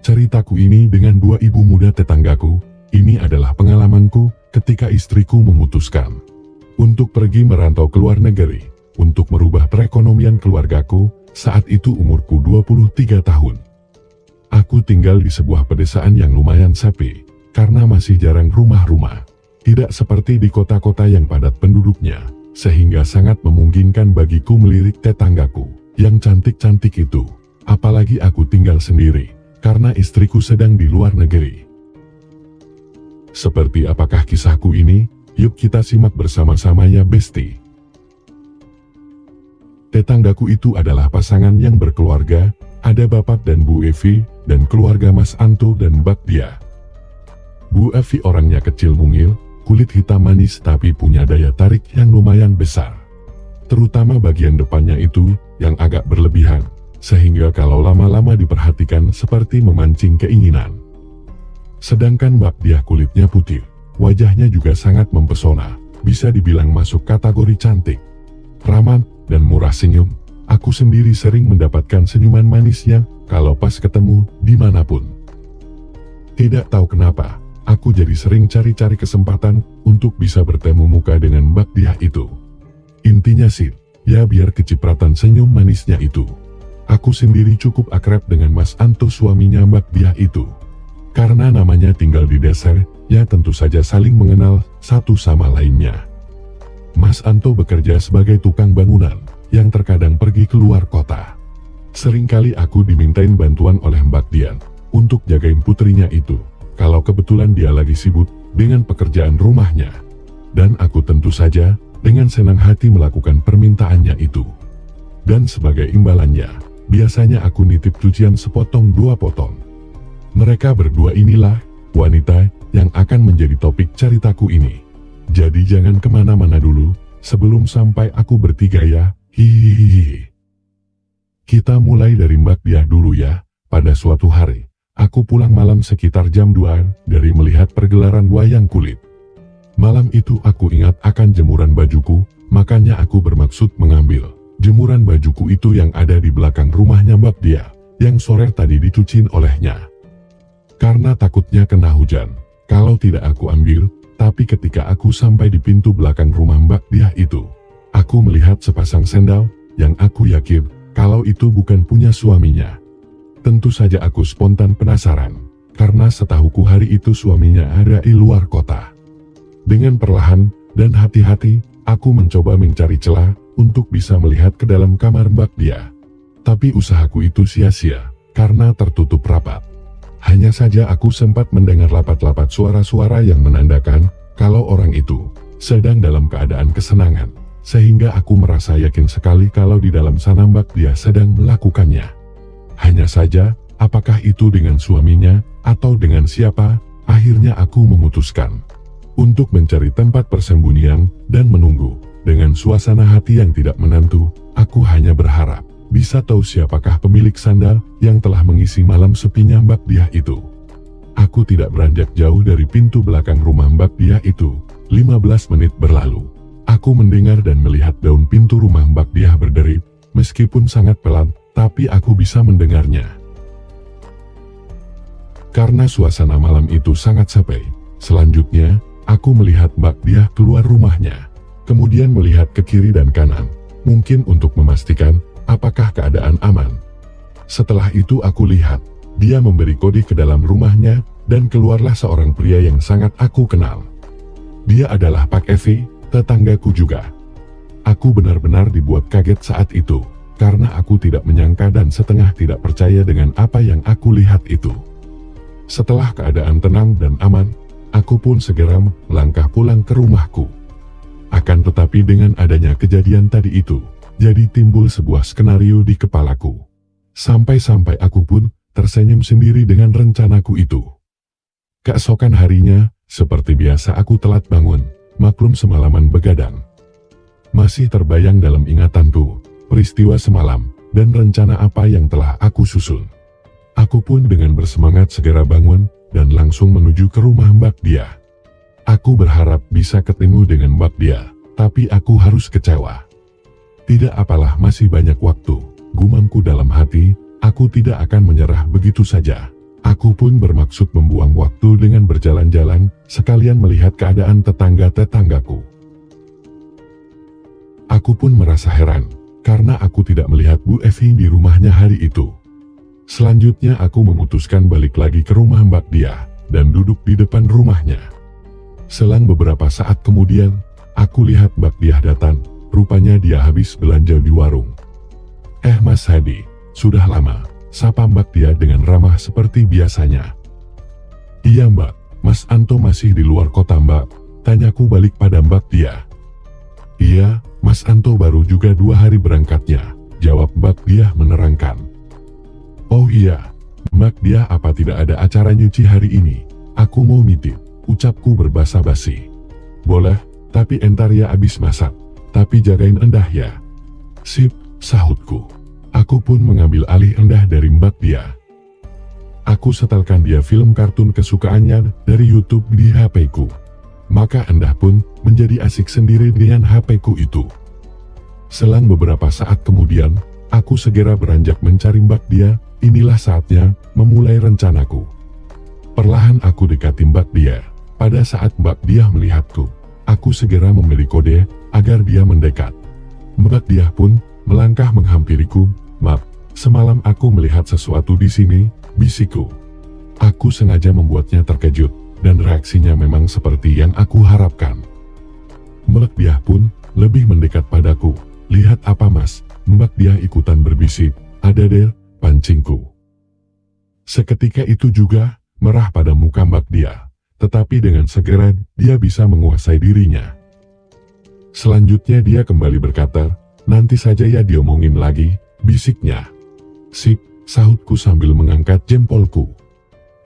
ceritaku ini dengan dua ibu muda tetanggaku. Ini adalah pengalamanku ketika istriku memutuskan untuk pergi merantau ke luar negeri, untuk merubah perekonomian keluargaku. Saat itu umurku 23 tahun. Aku tinggal di sebuah pedesaan yang lumayan sepi, karena masih jarang rumah-rumah. Tidak seperti di kota-kota yang padat penduduknya, sehingga sangat memungkinkan bagiku melirik tetanggaku yang cantik-cantik itu. Apalagi aku tinggal sendiri, karena istriku sedang di luar negeri. Seperti apakah kisahku ini? Yuk kita simak bersama-sama ya Besti. Tetanggaku itu adalah pasangan yang berkeluarga, ada Bapak dan Bu Evi, dan keluarga Mas Anto dan Mbak Dia. Bu Evi orangnya kecil mungil, kulit hitam manis tapi punya daya tarik yang lumayan besar. Terutama bagian depannya itu, yang agak berlebihan, sehingga kalau lama-lama diperhatikan seperti memancing keinginan. Sedangkan Mbak Dia kulitnya putih, wajahnya juga sangat mempesona, bisa dibilang masuk kategori cantik, ramah, dan murah senyum. Aku sendiri sering mendapatkan senyuman manisnya kalau pas ketemu dimanapun. Tidak tahu kenapa, aku jadi sering cari-cari kesempatan untuk bisa bertemu muka dengan Mbak Dia itu. Intinya sih, ya biar kecipratan senyum manisnya itu. Aku sendiri cukup akrab dengan Mas Anto suaminya Mbak Dia itu. Karena namanya tinggal di desa, ya tentu saja saling mengenal satu sama lainnya. Mas Anto bekerja sebagai tukang bangunan, yang terkadang pergi keluar kota. Seringkali aku dimintain bantuan oleh Mbak Dian, untuk jagain putrinya itu, kalau kebetulan dia lagi sibuk dengan pekerjaan rumahnya. Dan aku tentu saja, dengan senang hati melakukan permintaannya itu. Dan sebagai imbalannya, biasanya aku nitip cucian sepotong 2 potong. Mereka berdua inilah, wanita, yang akan menjadi topik ceritaku ini. Jadi jangan kemana-mana dulu, sebelum sampai aku bertiga ya, hihihi. Kita mulai dari Mbak Dia dulu ya. Pada suatu hari, aku pulang malam sekitar jam 2 dari melihat pergelaran wayang kulit. Malam itu aku ingat akan jemuran bajuku, makanya aku bermaksud mengambil jemuran bajuku itu yang ada di belakang rumahnya Mbak Dia, yang sore tadi dicuciin olehnya. Karena takutnya kena hujan, kalau tidak aku ambil. Tapi ketika aku sampai di pintu belakang rumah Mbak Dia itu, aku melihat sepasang sendal, yang aku yakin, kalau itu bukan punya suaminya. Tentu saja aku spontan penasaran, karena setahuku hari itu suaminya ada di luar kota. Dengan perlahan, dan hati-hati, aku mencoba mencari celah, untuk bisa melihat ke dalam kamar Mbak Dia. Tapi usahaku itu sia-sia, karena tertutup rapat. Hanya saja aku sempat mendengar lapat-lapat suara-suara yang menandakan kalau orang itu sedang dalam keadaan kesenangan, sehingga aku merasa yakin sekali kalau di dalam sana Mbak Dia sedang melakukannya. Hanya saja, apakah itu dengan suaminya, atau dengan siapa? Akhirnya aku memutuskan untuk mencari tempat persembunyian dan menunggu. Dengan suasana hati yang tidak menentu, aku hanya berharap bisa tahu siapakah pemilik sandal yang telah mengisi malam sepinya Mbak Dia itu. Aku tidak beranjak jauh dari pintu belakang rumah Mbak Dia itu. 15 menit berlalu. Aku mendengar dan melihat daun pintu rumah Mbak Dia berderit, meskipun sangat pelan, tapi aku bisa mendengarnya. Karena suasana malam itu sangat sepi, selanjutnya, aku melihat Mbak Dia keluar rumahnya. Kemudian melihat ke kiri dan kanan, mungkin untuk memastikan apakah keadaan aman. Setelah itu aku lihat, dia memberi kode ke dalam rumahnya, dan keluarlah seorang pria yang sangat aku kenal. Dia adalah Pak Evi, tetanggaku juga. Aku benar-benar dibuat kaget saat itu, karena aku tidak menyangka dan setengah tidak percaya dengan apa yang aku lihat itu. Setelah keadaan tenang dan aman, aku pun segera melangkah pulang ke rumahku. Akan tetapi dengan adanya kejadian tadi itu, jadi timbul sebuah skenario di kepalaku. Sampai-sampai aku pun tersenyum sendiri dengan rencanaku itu. Keesokan harinya, seperti biasa aku telat bangun, maklum semalaman begadang. Masih terbayang dalam ingatanku, peristiwa semalam, dan rencana apa yang telah aku susun. Aku pun dengan bersemangat segera bangun, dan langsung menuju ke rumah Mbak Dia. Aku berharap bisa ketemu dengan Mbak Dia, tapi aku harus kecewa. Tidak apalah, masih banyak waktu, gumamku dalam hati. Aku tidak akan menyerah begitu saja. Aku pun bermaksud membuang waktu dengan berjalan-jalan, sekalian melihat keadaan tetangga-tetanggaku. Aku pun merasa heran, karena aku tidak melihat Bu Evi di rumahnya hari itu. Selanjutnya aku memutuskan balik lagi ke rumah Mbak Diah, dan duduk di depan rumahnya. Selang beberapa saat kemudian, aku lihat Mbak Diah datang, rupanya dia habis belanja di warung. Mas Hadi, sudah lama, sapa Mbak Diah dengan ramah seperti biasanya. Iya Mbak, Mas Anto masih di luar kota Mbak, tanyaku balik pada Mbak Diah. Iya, Mas Anto baru juga 2 hari berangkatnya, jawab Mbak Diah menerangkan. Oh iya, Mbak Diah apa tidak ada acara nyuci hari ini? Aku mau nitip, ucapku berbasa-basi. Boleh, tapi entar ya abis masak, tapi jagain Endah ya. Sip, sahutku. Aku pun mengambil alih Endah dari Mbak Diah. Aku setelkan dia film kartun kesukaannya dari YouTube di HP-ku. Maka Endah pun menjadi asik sendiri dengan HP-ku itu. Selang beberapa saat kemudian, aku segera beranjak mencari Mbak Diah. Inilah saatnya memulai rencanaku. Perlahan aku dekati Mbak Diah. Pada saat Mbak Diah melihatku, aku segera memberi kode agar dia mendekat. Mbak Diah pun melangkah menghampiriku. Maaf, semalam aku melihat sesuatu di sini, bisikku. Aku sengaja membuatnya terkejut, dan reaksinya memang seperti yang aku harapkan. Mbak Diah pun lebih mendekat padaku. Lihat apa Mas? Mbak Diah ikutan berbisik. Ada deh, pancingku. Seketika itu juga, merah pada muka Mbak Diah. Tetapi dengan segera, dia bisa menguasai dirinya. Selanjutnya dia kembali berkata, nanti saja ya diomongin lagi, bisiknya. Sip, sahutku sambil mengangkat jempolku.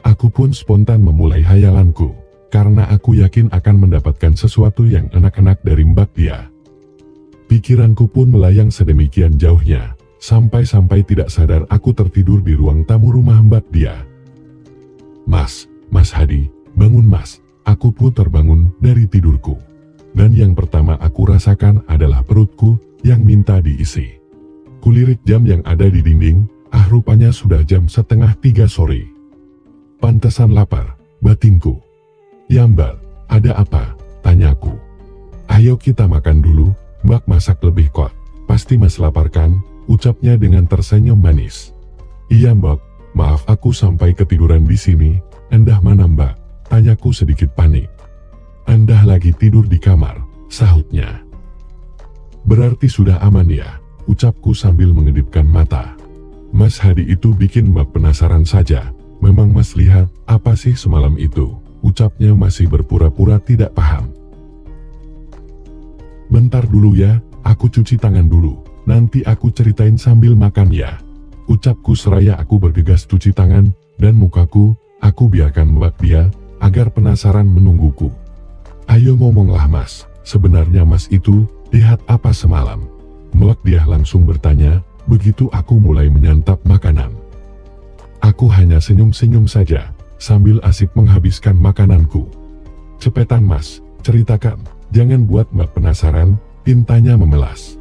Aku pun spontan memulai hayalanku, karena aku yakin akan mendapatkan sesuatu yang enak-enak dari Mbak Diah. Pikiranku pun melayang sedemikian jauhnya, sampai-sampai tidak sadar aku tertidur di ruang tamu rumah Mbak Diah. Mas Hadi, bangun Mas. Aku pun terbangun dari tidurku. Dan yang pertama aku rasakan adalah perutku yang minta diisi. Kulirik jam yang ada di dinding, rupanya sudah jam 2:30 sore. Pantesan lapar, batinku. Ya Mbak, ada apa? Tanyaku. Ayo kita makan dulu, Mbak masak lebih kok. Pasti Mas lapar kan? Ucapnya dengan tersenyum manis. Iya Mbak, maaf aku sampai ketiduran di sini. Endah mana Mbak? Tanyaku sedikit panik. Endah lagi tidur di kamar, sahutnya. Berarti sudah aman ya? Ucapku sambil mengedipkan mata. Mas Hadi itu bikin Mbak penasaran saja. Memang Mas lihat apa sih semalam itu? Ucapnya masih berpura-pura tidak paham. Bentar dulu ya, aku cuci tangan dulu. Nanti aku ceritain sambil makan ya. Ucapku seraya aku bergegas cuci tangan, dan mukaku, aku biarkan Mbak Diah, agar penasaran menungguku. Ayo ngomonglah Mas, sebenarnya Mas itu, lihat apa semalam? Mbak Diah langsung bertanya, begitu aku mulai menyantap makanan. Aku hanya senyum-senyum saja, sambil asik menghabiskan makananku. Cepetan Mas, ceritakan, jangan buat Mbak penasaran, tintanya memelas.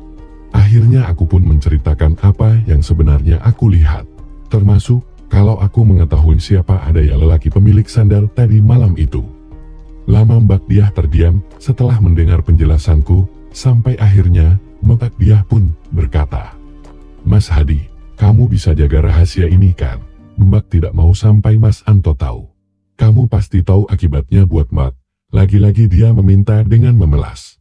Akhirnya aku pun menceritakan apa yang sebenarnya aku lihat. Termasuk, kalau aku mengetahui siapa adanya lelaki pemilik sandal tadi malam itu. Lama Mbak Diah terdiam setelah mendengar penjelasanku, sampai akhirnya, Mbak Diah pun berkata, Mas Hadi, kamu bisa jaga rahasia ini kan? Mbak tidak mau sampai Mas Anto tahu. Kamu pasti tahu akibatnya buat Mbak. Lagi-lagi dia meminta dengan memelas.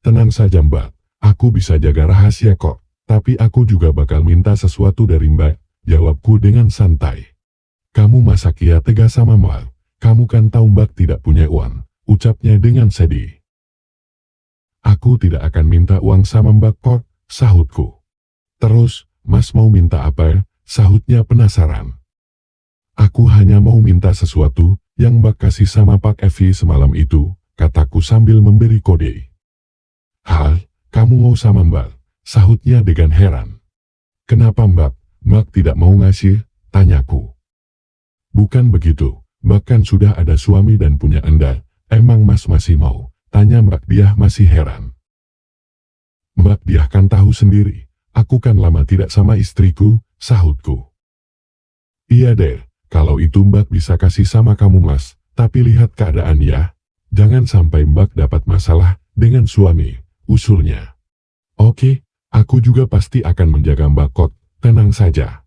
Tenang saja Mbak, aku bisa jaga rahasia kok, tapi aku juga bakal minta sesuatu dari Mbak, jawabku dengan santai. Kamu masa kia tegas sama Mbak? Kamu kan tahu Mbak tidak punya uang, ucapnya dengan sedih. Aku tidak akan minta uang sama Mbak kok, sahutku. Terus, Mas mau minta apa? Sahutnya penasaran. Aku hanya mau minta sesuatu yang Mbak kasih sama Pak Evi semalam itu, kataku sambil memberi kode. Hah, kamu mau sama Mbak? Sahutnya dengan heran. Kenapa Mbak? Mbak tidak mau ngasih? Tanyaku. Bukan begitu, Mbak kan sudah ada suami dan punya Anda, emang Mas masih mau? Tanya Mbak Diah masih heran. Mbak Diah kan tahu sendiri, aku kan lama tidak sama istriku, sahutku. Iya deh, Kalau itu Mbak bisa kasih sama kamu Mas, tapi lihat keadaan ya. Jangan sampai Mbak dapat masalah dengan suami, usulnya. Oke, aku juga pasti akan menjaga Mbak kok, tenang saja.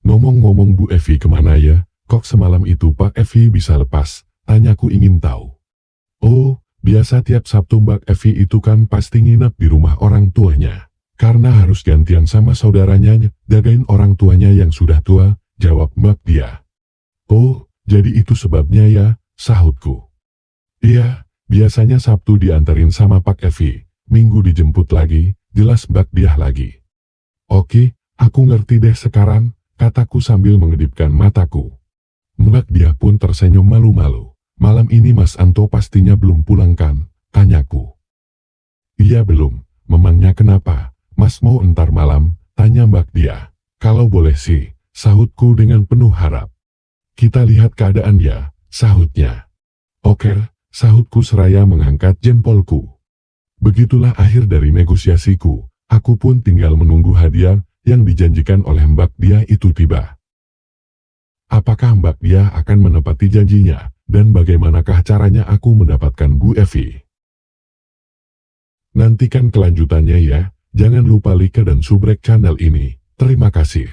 Ngomong-ngomong Bu Evi kemana ya? Kok semalam itu Pak Evi bisa lepas? Tanyaku ingin tahu. Oh, biasa tiap Sabtu Mbak Evi itu kan pasti nginep di rumah orang tuanya. Karena harus gantian sama saudaranya jagain orang tuanya yang sudah tua, jawab Mbak dia. Oh, jadi itu sebabnya ya, sahutku. Iya, biasanya Sabtu diantarin sama Pak Evi, Minggu dijemput lagi, jelas Mbak dia lagi. Oke, aku ngerti deh sekarang, kataku sambil mengedipkan mataku. Mbak dia pun tersenyum malu-malu. Malam ini Mas Anto pastinya belum pulang kan, tanyaku. Iya belum, memangnya kenapa? Mas mau entar malam, tanya Mbak dia. Kalau boleh sih, sahutku dengan penuh harap. Kita lihat keadaan ya, sahutnya. Oke, sahutku seraya mengangkat jempolku. Begitulah akhir dari negosiasiku, aku pun tinggal menunggu hadiah yang dijanjikan oleh Mbak dia itu tiba. Apakah Mbak dia akan menepati janjinya, dan bagaimanakah caranya aku mendapatkan Bu Evi? Nantikan kelanjutannya ya. Jangan lupa like dan subrek channel ini. Terima kasih.